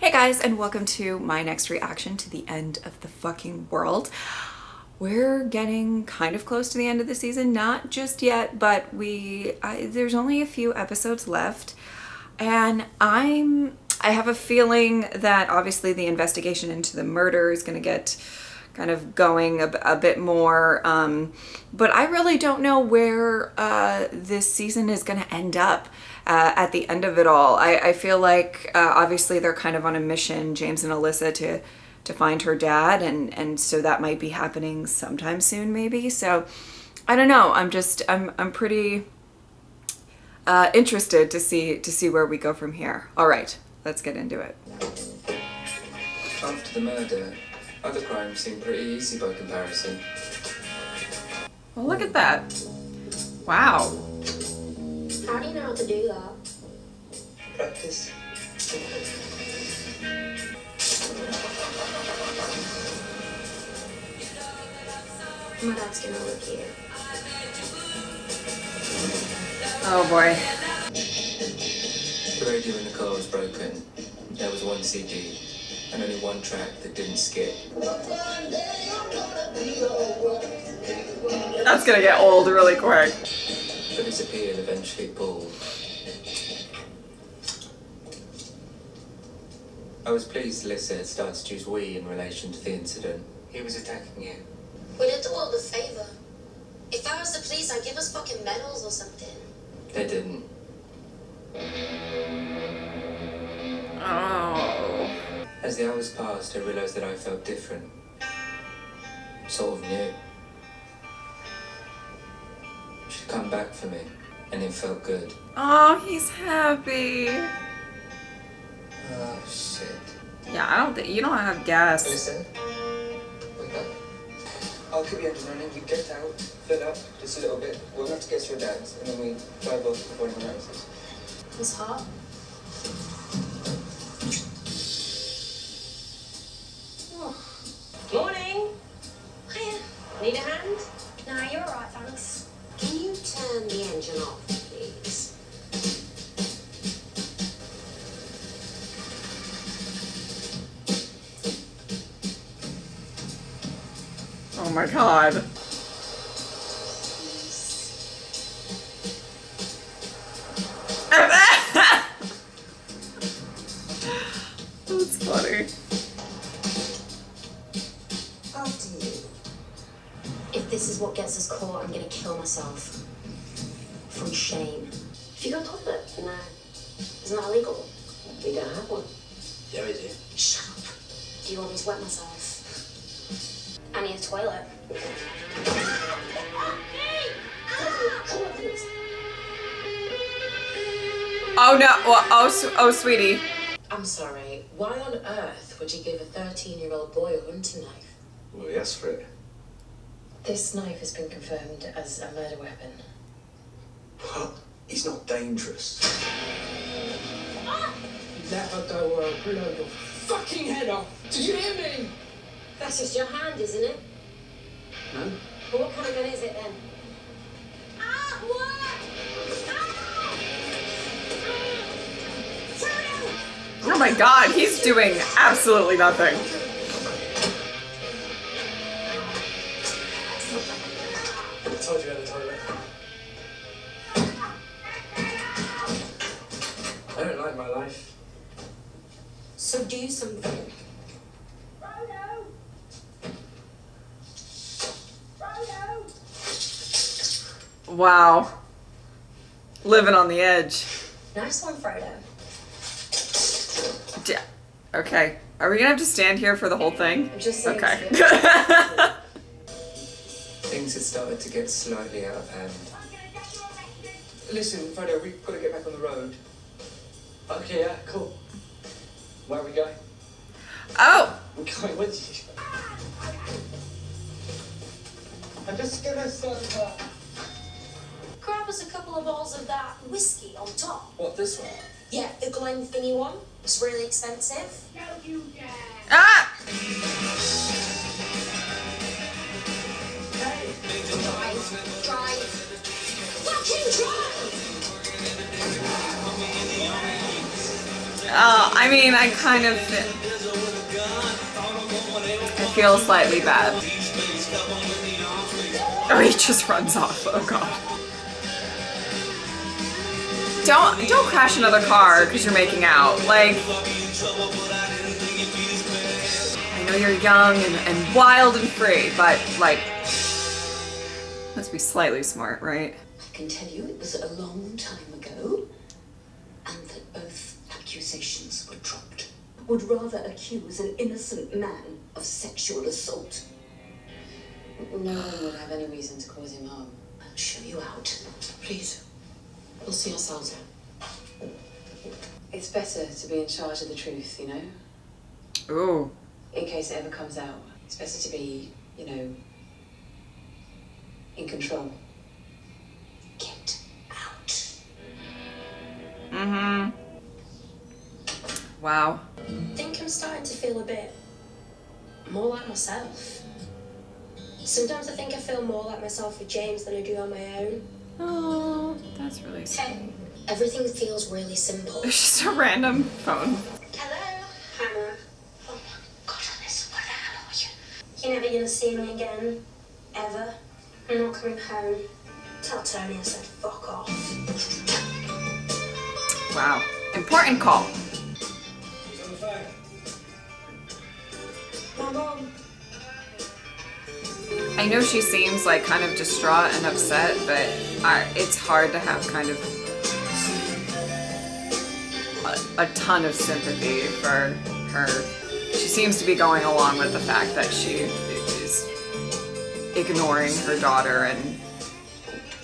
Hey guys, and welcome to my next reaction to the end of the fucking world. We're getting kind of close to the end of the season, not just yet, but there's only a few episodes left, and I have a feeling that obviously the investigation into the murder is going to get kind of going a bit more, but I really don't know where this season is going to end up. At the end of it all, I feel like obviously they're kind of on a mission, James and Alyssa, to find her dad, and so that might be happening sometime soon, maybe. So I don't know. I'm pretty interested to see where we go from here. All right, let's get into it. After the murder, other crimes seem pretty easy by comparison. Well, look at that. Wow. How do you know how to do that? Practice. My dad's gonna live here. Oh boy. The radio in the car was broken. There was one CD, and only one track that didn't skip. That's gonna get old really quick. But its appeal eventually pulled. I was pleased Alyssa had started to use we in relation to the incident. He was attacking you. We did the world a favor. If I was the police, I'd give us fucking medals or something. They didn't. Oh. As the hours passed, I realized that I felt different. Sort of new. She'd come back for me, and it felt good. Oh, he's happy. Oh, shit. Yeah, I don't think you don't have gas. Listen. Wake up. I'll keep the engine running. We get out, fill up, just a little bit. We'll have to get to your dad's, and then we drive off before anyone notices. It's hot. Oh. Morning. Hiya. Need a hand? Nah, you're alright, thanks. Can you turn the engine off, please? Oh my god. That's funny. After you. If this is what gets us caught, I'm gonna kill myself. From shame. Have you got a toilet? No. Isn't that illegal? We don't have one. Yeah, we do. Shut up. Do you want me to wet myself? I need a toilet. Oh no. Well, oh, sweetie. I'm sorry, why on earth would you give a 13-year-old boy a hunting knife? Well, he asked for it. This knife has been confirmed as a murder weapon. What? He's not dangerous. Let her go or I'll blow your fucking head off! Did you hear me? That's just your hand, isn't it? No? Well, what kind of gun is it then? Oh my god, he's doing absolutely nothing. I told you I had a toilet. I don't like my life. So do something. Wow. Living on the edge. Nice one, Frodo. Okay. Are we gonna have to stand here for the whole thing? I'm just saying. Okay. Things had started to get slightly out of hand. Listen, Frodo, we've got to get back on the road. Okay, yeah, cool. Where are we going? Oh! We're going with you. I'm just gonna start. Grab us a couple of bottles of that whiskey on top. What, this one? Yeah, the Glen thingy one. It's really expensive. Ah! Drive. Fucking drive! I mean, I kind of I feel slightly bad. Oh, he just runs off. Oh god. Don't crash another car because you're making out. Like, I know you're young and wild and free, but like, let's be slightly smart, right? I can tell you it was a long time ago, and that both accusations were dropped. Would rather accuse an innocent man of sexual assault. No one would have any reason to cause him harm. I'll show you out. Please. We'll see ourselves out. It's better to be in charge of the truth, you know? Ooh. In case it ever comes out. It's better to be, you know, in control. Get out. Mm-hmm. Wow. I think I'm starting to feel a bit more like myself. Sometimes I think I feel more like myself with James than I do on my own. Oh, that's really sweet. Hey, everything feels really simple. It's just a random phone. Hello, Hannah. Oh my god, Alyssa, where the hell are you? You're never gonna see me again, ever. I'm not coming home. Tell Tony I said fuck off. Wow. Important call. Who's on the phone? My mom. I know she seems like kind of distraught and upset, but it's hard to have kind of a ton of sympathy for her. She seems to be going along with the fact that she is ignoring her daughter and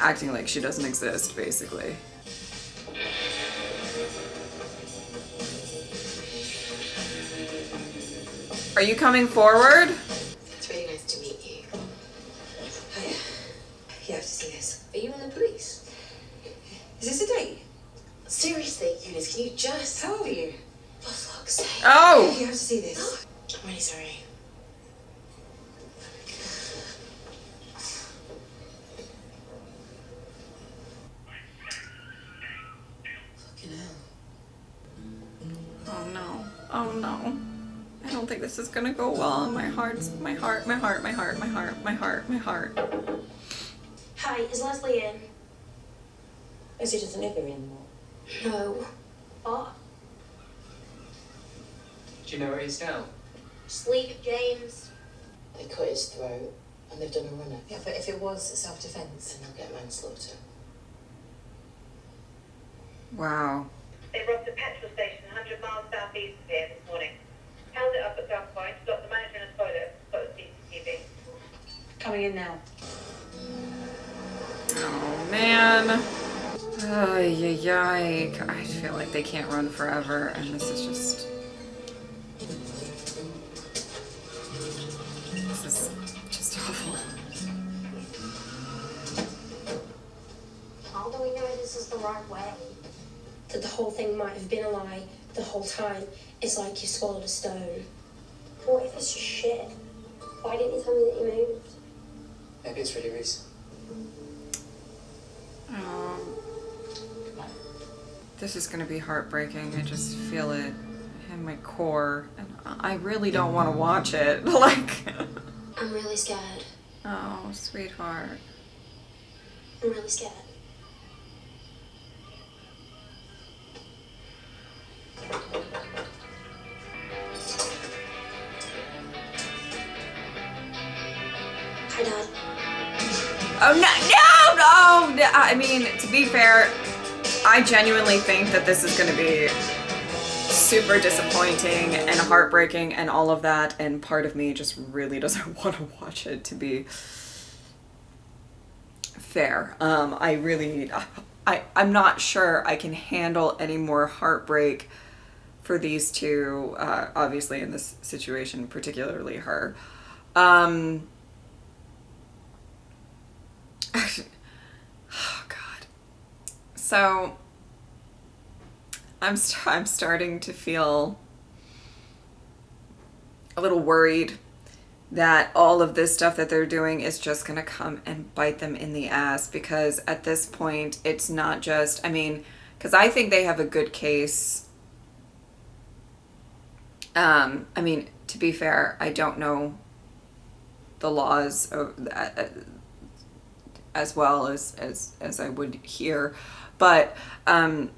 acting like she doesn't exist, basically. Are you coming forward? It's really nice to meet you. Hiya. You have to see this. Are you in the police? Is this a date? Seriously, Eunice, can you just... How old are you? For fuck's sake. Oh! You have to see this. I'm really sorry. Fucking hell. Oh no. Oh no. I don't think this is gonna go well. My heart. Hi, is Leslie in? Leslie doesn't live here anymore. No. What? Do you know where he's now? Sleep, James. They cut his throat and they've done a runner. Yeah, but if it was self-defense, then they'll get manslaughter. Wow. They robbed a petrol station 100 miles southeast of here this morning. Held it up at gunpoint, locked the manager in a toilet, got the CCTV. Coming in now. Oh man. Ay. I feel like they can't run forever, and this is just. This is just awful. How do we know this is the right way? That the whole thing might have been a lie the whole time. It's like you swallowed a stone. What if it's just shit? Why didn't you tell me that you moved? Maybe it's really recent. This is gonna be heartbreaking. I just feel it in my core, and I really don't want to watch it. Like, I'm really scared. oh, sweetheart. I'm really scared. Hi, Dad. Oh no! I mean, to be fair, I genuinely think that this is going to be super disappointing and heartbreaking and all of that, and part of me just really doesn't want to watch it, to be fair. I'm not sure I can handle any more heartbreak for these two, obviously in this situation, particularly her. Oh God. So I'm starting to feel a little worried that all of this stuff that they're doing is just gonna come and bite them in the ass, because at this point it's not just, I mean, because I think they have a good case I mean, to be fair, I don't know the laws as well as I would here, but I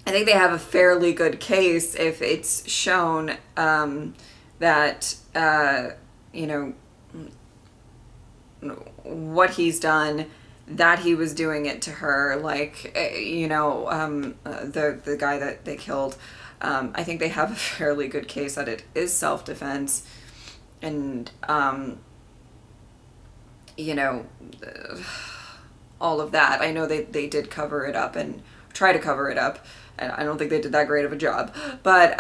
think they have a fairly good case if it's shown that you know, what he's done, that he was doing it to her, like, you know, the guy that they killed. I think they have a fairly good case that it is self-defense, and you know, all of that. I know they did cover it up and try to cover it up, and I don't think they did that great of a job, but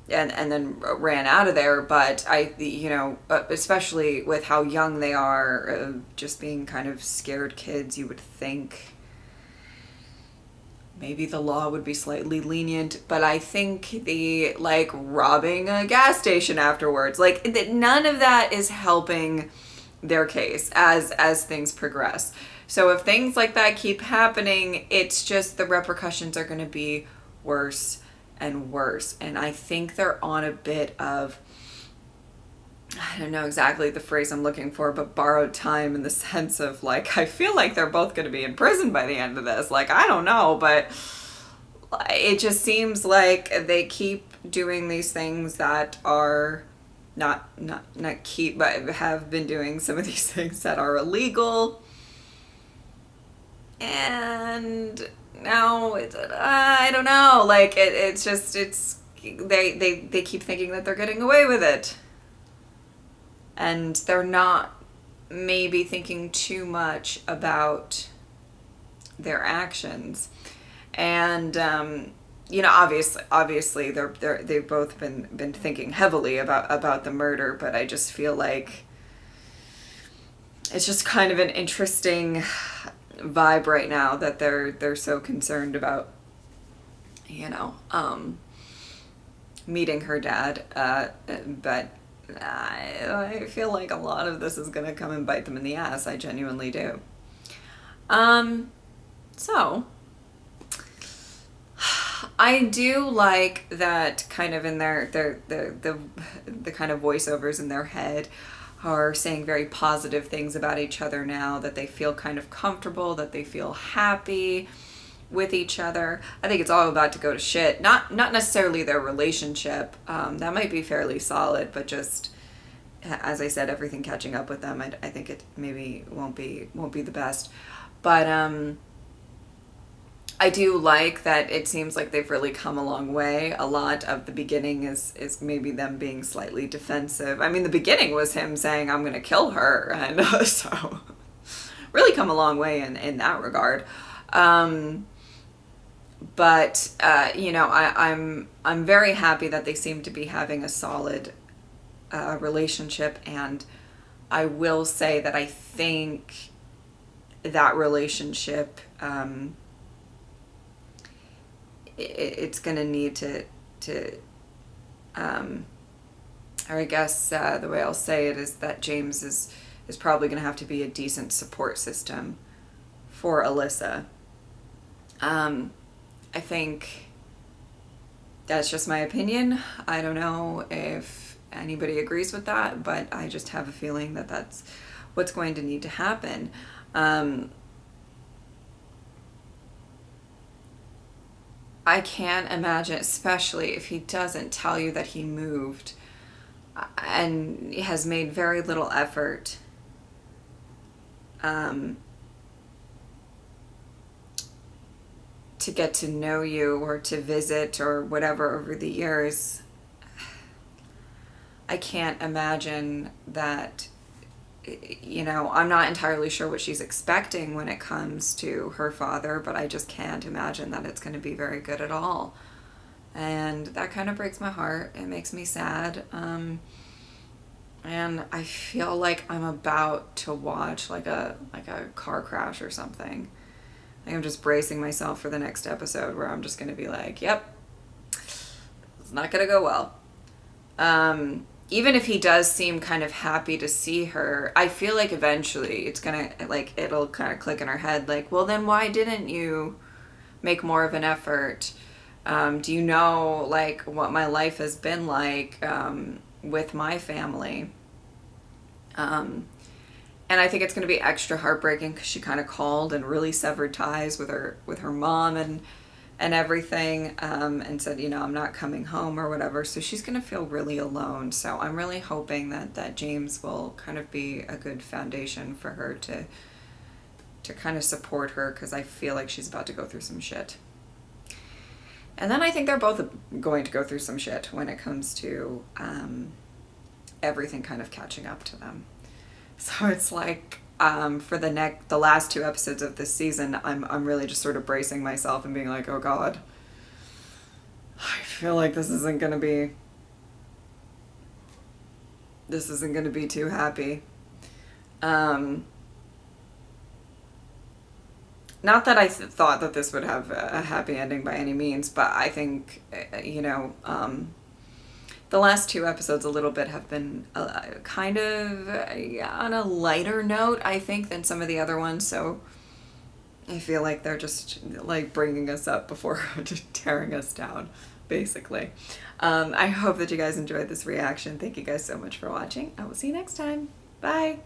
and then ran out of there. But you know, especially with how young they are, just being kind of scared kids, you would think maybe the law would be slightly lenient. But I think the, like, robbing a gas station afterwards, like, none of that is helping their case as things progress. So if things like that keep happening, it's just the repercussions are going to be worse and worse. And I think they're on a bit of, I don't know exactly the phrase I'm looking for, but borrowed time, in the sense of, like, I feel like they're both going to be in prison by the end of this. Like, I don't know, but it just seems like they keep doing these things that are not keep, but have been doing some of these things that are illegal. And now I don't know, like, it's just, they keep thinking that they're getting away with it, and they're not maybe thinking too much about their actions. And you know, obviously they've both been thinking heavily about the murder, but I just feel like it's just kind of an interesting vibe right now that they're so concerned about, you know, meeting her dad, but I feel like a lot of this is gonna come and bite them in the ass. I genuinely do. So I do like that kind of in the kind of voiceovers in their head are saying very positive things about each other now, that they feel kind of comfortable, that they feel happy with each other. I think it's all about to go to shit. Not necessarily their relationship. That might be fairly solid, but just, as I said, everything catching up with them, I think it maybe won't be the best. But I do like that it seems like they've really come a long way. A lot of the beginning is maybe them being slightly defensive. I mean, the beginning was him saying, I'm going to kill her. And so really come a long way in that regard. But you know, I'm very happy that they seem to be having a solid relationship. And I will say that I think that relationship, it's going to need to or I guess the way I'll say it is that James is probably going to have to be a decent support system for Alyssa. I think that's just my opinion. I don't know if anybody agrees with that, but I just have a feeling that that's what's going to need to happen. I can't imagine, especially if he doesn't tell you that he moved and has made very little effort to get to know you or to visit or whatever over the years. I can't imagine that, you know, I'm not entirely sure what she's expecting when it comes to her father, but I just can't imagine that it's going to be very good at all. And that kind of breaks my heart. It makes me sad. And I feel like I'm about to watch like a car crash or something. Like, I'm just bracing myself for the next episode where I'm just going to be like, yep, it's not going to go well. Even if he does seem kind of happy to see her, I feel like eventually it's gonna, like, it'll kind of click in her head, like, well, then why didn't you make more of an effort Do you know, like, what my life has been like with my family? And I think it's going to be extra heartbreaking because she kind of called and really severed ties with her mom and everything, and said, you know, I'm not coming home or whatever. So she's going to feel really alone. So I'm really hoping that James will kind of be a good foundation for her to kind of support her, because I feel like she's about to go through some shit. And then I think they're both going to go through some shit when it comes to everything kind of catching up to them. So it's like, for the last 2 episodes of this season, I'm really just sort of bracing myself and being like, oh God, I feel like this isn't gonna be too happy. Not that I thought that this would have a happy ending by any means, but I think, you know, the last 2 episodes a little bit have been kind of on a lighter note, I think, than some of the other ones. So I feel like they're just like bringing us up before just tearing us down, basically. I hope that you guys enjoyed this reaction. Thank you guys so much for watching. I will see you next time. Bye.